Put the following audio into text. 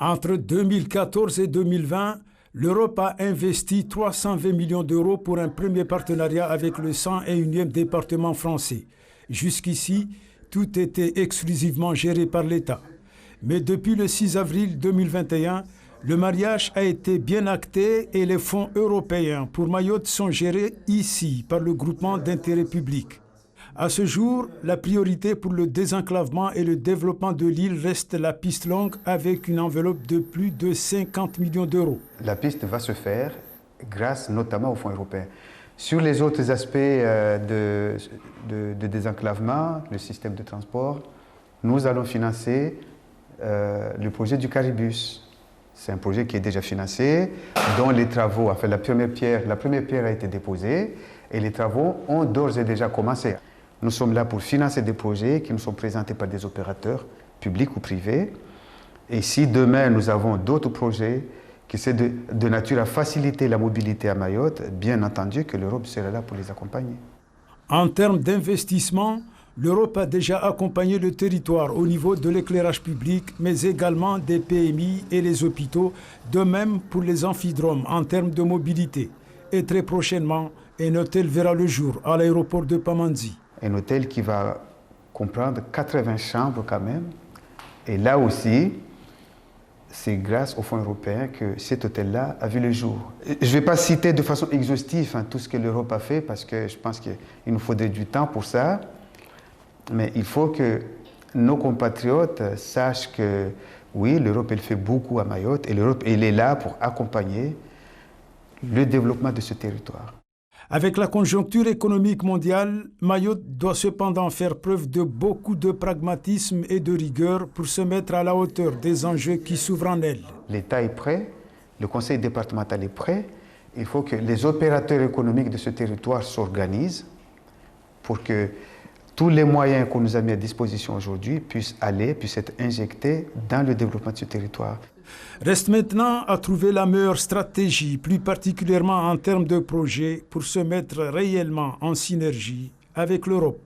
Entre 2014 et 2020, l'Europe a investi 320 millions d'euros pour un premier partenariat avec le 101e département français. Jusqu'ici, tout était exclusivement géré par l'État. Mais depuis le 6 avril 2021, le mariage a été bien acté et les fonds européens pour Mayotte sont gérés ici par le groupement d'intérêt public. À ce jour, la priorité pour le désenclavement et le développement de l'île reste la piste longue avec une enveloppe de plus de 50 millions d'euros. La piste va se faire grâce notamment aux fonds européens. Sur les autres aspects de désenclavement, le système de transport, nous allons financer le projet du Caribus. C'est un projet qui est déjà financé, dont les travaux, enfin la première pierre a été déposée et les travaux ont d'ores et déjà commencé. Nous sommes là pour financer des projets qui nous sont présentés par des opérateurs publics ou privés. Et si demain nous avons d'autres projets qui sont de nature à faciliter la mobilité à Mayotte, bien entendu que l'Europe sera là pour les accompagner. En termes d'investissement, l'Europe a déjà accompagné le territoire au niveau de l'éclairage public, mais également des PMI et les hôpitaux, de même pour les amphidromes en termes de mobilité. Et très prochainement, un hôtel verra le jour à l'aéroport de Pamandzi. Un hôtel qui va comprendre 80 chambres quand même. Et là aussi, c'est grâce aux fonds européens que cet hôtel-là a vu le jour. Je ne vais pas citer de façon exhaustive tout ce que l'Europe a fait parce que je pense qu'il nous faudrait du temps pour ça. Mais il faut que nos compatriotes sachent que oui, l'Europe elle fait beaucoup à Mayotte et l'Europe elle est là pour accompagner le développement de ce territoire. Avec la conjoncture économique mondiale, Mayotte doit cependant faire preuve de beaucoup de pragmatisme et de rigueur pour se mettre à la hauteur des enjeux qui s'ouvrent en elle. L'État est prêt, le conseil départemental est prêt. Il faut que les opérateurs économiques de ce territoire s'organisent pour que tous les moyens qu'on nous a mis à disposition aujourd'hui puissent être injectés dans le développement de ce territoire. Reste maintenant à trouver la meilleure stratégie, plus particulièrement en termes de projets, pour se mettre réellement en synergie avec l'Europe.